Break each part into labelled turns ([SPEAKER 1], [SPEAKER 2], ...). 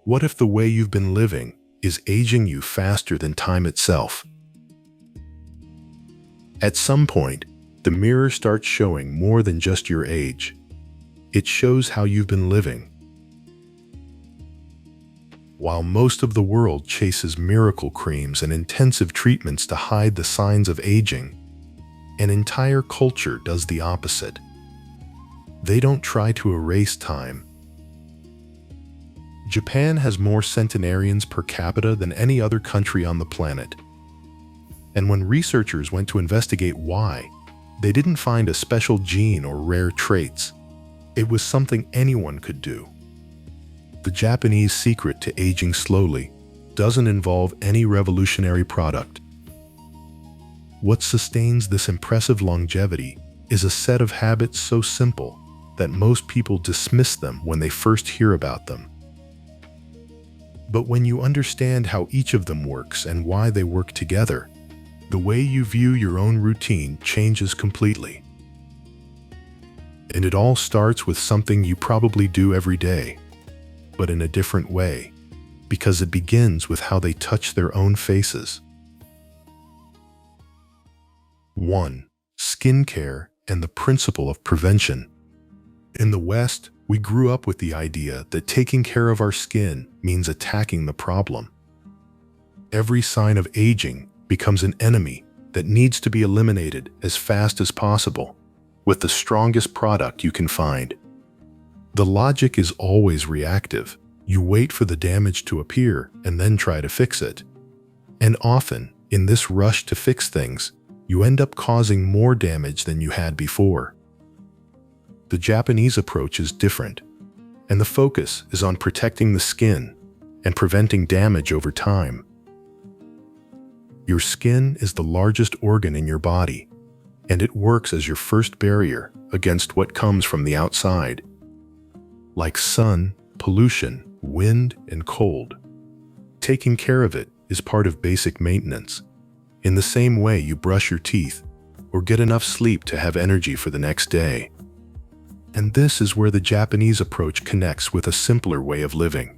[SPEAKER 1] What if the way you've been living is aging you faster than time itself? At some point, the mirror starts showing more than just your age. It shows how you've been living. While most of the world chases miracle creams and intensive treatments to hide the signs of aging, an entire culture does the opposite. They don't try to erase time. Japan has more centenarians per capita than any other country on the planet. And when researchers went to investigate why, they didn't find a special gene or rare traits. It was something anyone could do. The Japanese secret to aging slowly doesn't involve any revolutionary product. What sustains this impressive longevity is a set of habits so simple that most people dismiss them when they first hear about them. But when you understand how each of them works and why they work together, the way you view your own routine changes completely. And it all starts with something you probably do every day, but in a different way, because it begins with how they touch their own faces. 1. Skincare and the principle of prevention. In the West, we grew up with the idea that taking care of our skin means attacking the problem. Every sign of aging becomes an enemy that needs to be eliminated as fast as possible, with the strongest product you can find. The logic is always reactive. You wait for the damage to appear and then try to fix it. And often, in this rush to fix things, you end up causing more damage than you had before. The Japanese approach is different, and the focus is on protecting the skin and preventing damage over time. Your skin is the largest organ in your body, and it works as your first barrier against what comes from the outside, like sun, pollution, wind, and cold. Taking care of it is part of basic maintenance, in the same way you brush your teeth or get enough sleep to have energy for the next day. And this is where the Japanese approach connects with a simpler way of living.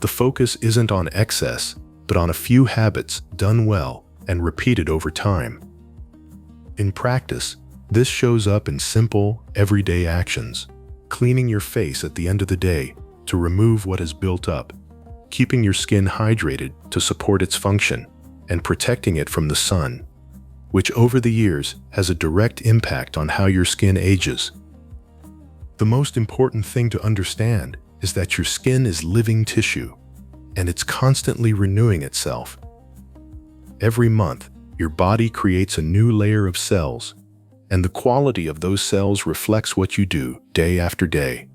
[SPEAKER 1] The focus isn't on excess, but on a few habits done well and repeated over time. In practice, this shows up in simple, everyday actions: cleaning your face at the end of the day to remove what has built up, keeping your skin hydrated to support its function, and protecting it from the sun, which over the years has a direct impact on how your skin ages. The most important thing to understand is that your skin is living tissue, and it's constantly renewing itself. Every month, your body creates a new layer of cells, and the quality of those cells reflects what you do day after day.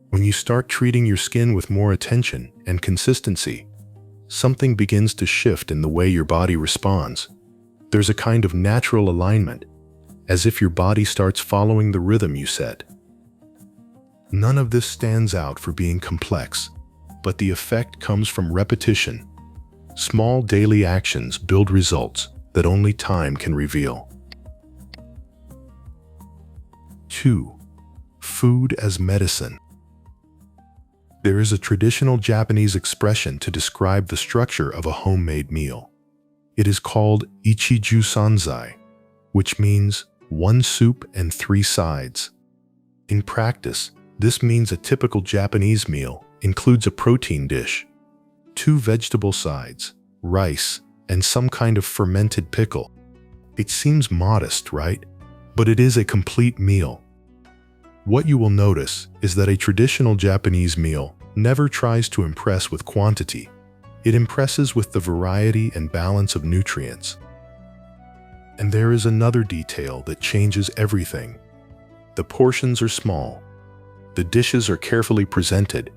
[SPEAKER 1] When you start treating your skin with more attention and consistency, something begins to shift in the way your body responds. There's a kind of natural alignment, as if your body starts following the rhythm you set. None of this stands out for being complex, but the effect comes from repetition. Small daily actions build results that only time can reveal. 2. Food as medicine. There is a traditional Japanese expression to describe the structure of a homemade meal. It is called ichiju sanzai, which means one soup and three sides. In practice, this means a typical Japanese meal includes a protein dish, two vegetable sides, rice, and some kind of fermented pickle. It seems modest, right? But it is a complete meal. What you will notice is that a traditional Japanese meal never tries to impress with quantity. It impresses with the variety and balance of nutrients. And there is another detail that changes everything. The portions are small, the dishes are carefully presented,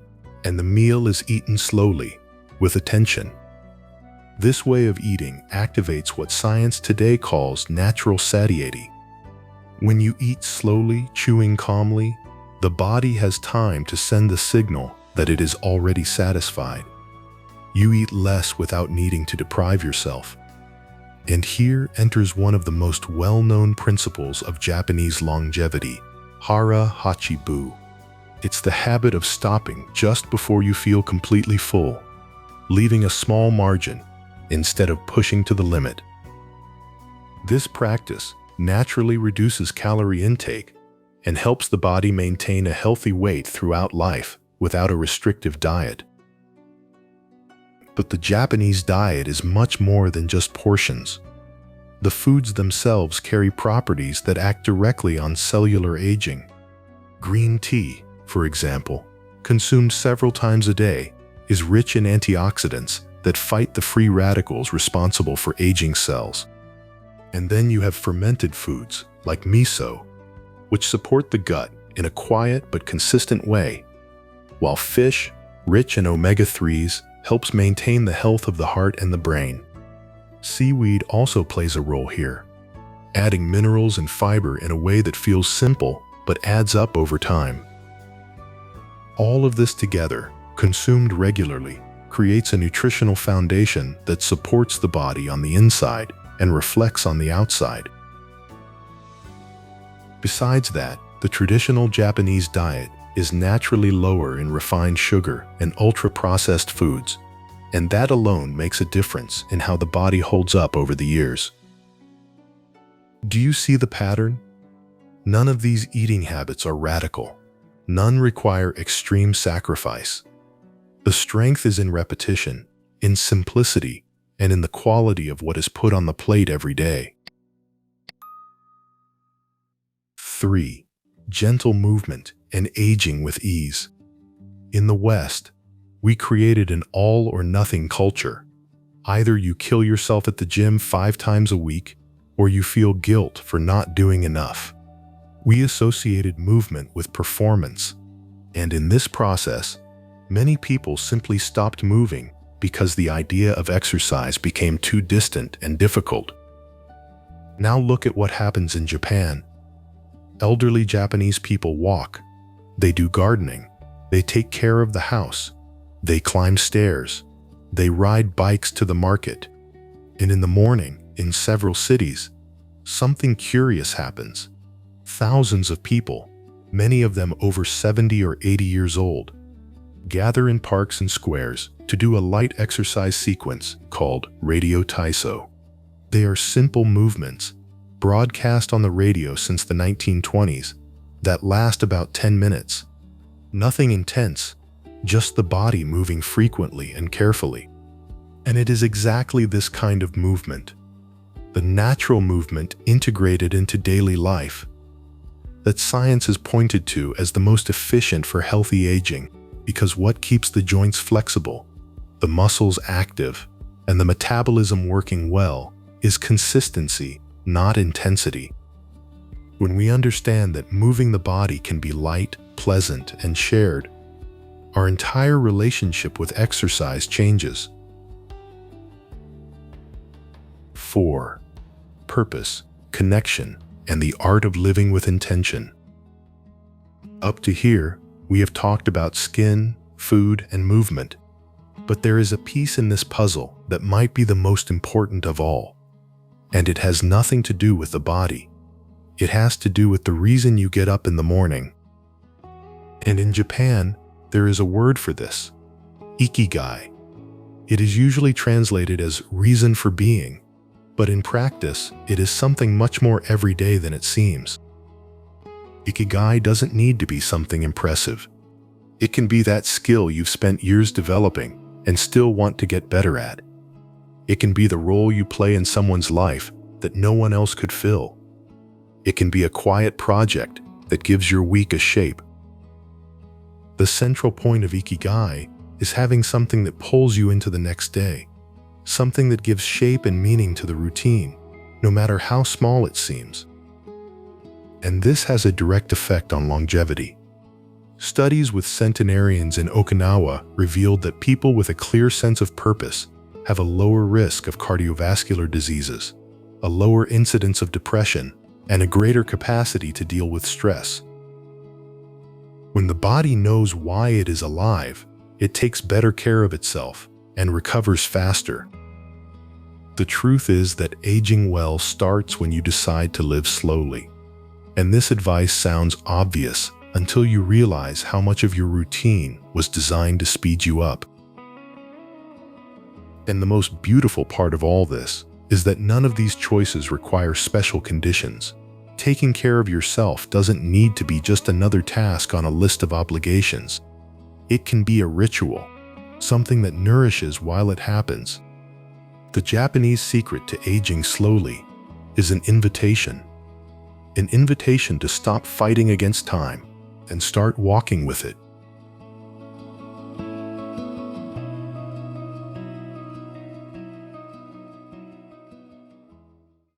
[SPEAKER 1] and the meal is eaten slowly, with attention. This way of eating activates what science today calls natural satiety. When you eat slowly, chewing calmly, the body has time to send the signal that it is already satisfied. You eat less without needing to deprive yourself. And here enters one of the most well-known principles of Japanese longevity, hara hachibu. It's the habit of stopping just before you feel completely full, leaving a small margin instead of pushing to the limit. This practice naturally reduces calorie intake and helps the body maintain a healthy weight throughout life without a restrictive diet. But the Japanese diet is much more than just portions. The foods themselves carry properties that act directly on cellular aging. Green tea, for example, consumed several times a day, is rich in antioxidants that fight the free radicals responsible for aging cells. And then you have fermented foods like miso, which support the gut in a quiet but consistent way, while fish, rich in omega-3s, helps maintain the health of the heart and the brain. Seaweed also plays a role here, adding minerals and fiber in a way that feels simple but adds up over time. All of this together, consumed regularly, creates a nutritional foundation that supports the body on the inside and reflects on the outside. Besides that, the traditional Japanese diet is naturally lower in refined sugar and ultra-processed foods, and that alone makes a difference in how the body holds up over the years. Do you see the pattern? None of these eating habits are radical. None require extreme sacrifice. The strength is in repetition, in simplicity, and in the quality of what is put on the plate every day. 3. Gentle movement and aging with ease. In the West, we created an all-or-nothing culture. Either you kill yourself at the gym 5 times a week, or you feel guilt for not doing enough. We associated movement with performance, and in this process, many people simply stopped moving because the idea of exercise became too distant and difficult. Now look at what happens in Japan. Elderly Japanese people walk, they do gardening, they take care of the house, they climb stairs, they ride bikes to the market. And in the morning, in several cities, something curious happens. Thousands of people, many of them over 70 or 80 years old, gather in parks and squares to do a light exercise sequence called radio taiso. They are simple movements, broadcast on the radio since the 1920s, that last about 10 minutes. Nothing intense, just the body moving frequently and carefully. And it is exactly this kind of movement, the natural movement integrated into daily life, that science has pointed to as the most efficient for healthy aging, because what keeps the joints flexible, the muscles active, and the metabolism working well is consistency, not intensity. When we understand that moving the body can be light, pleasant, and shared, our entire relationship with exercise changes. 4. Purpose, connection, and the art of living with intention. Up to here, we have talked about skin, food, and movement, but there is a piece in this puzzle that might be the most important of all. And it has nothing to do with the body. It has to do with the reason you get up in the morning. And in Japan, there is a word for this, ikigai. It is usually translated as reason for being, but in practice, it is something much more everyday than it seems. Ikigai doesn't need to be something impressive. It can be that skill you've spent years developing and still want to get better at. It can be the role you play in someone's life that no one else could fill. It can be a quiet project that gives your week a shape. The central point of Ikigai is having something that pulls you into the next day, something that gives shape and meaning to the routine, no matter how small it seems. And this has a direct effect on longevity. Studies with centenarians in Okinawa revealed that people with a clear sense of purpose have a lower risk of cardiovascular diseases, a lower incidence of depression, and a greater capacity to deal with stress. When the body knows why it is alive, it takes better care of itself and recovers faster. The truth is that aging well starts when you decide to live slowly. And this advice sounds obvious until you realize how much of your routine was designed to speed you up. And the most beautiful part of all this is that none of these choices require special conditions. Taking care of yourself doesn't need to be just another task on a list of obligations. It can be a ritual, something that nourishes while it happens. The Japanese secret to aging slowly is an invitation to stop fighting against time and start walking with it.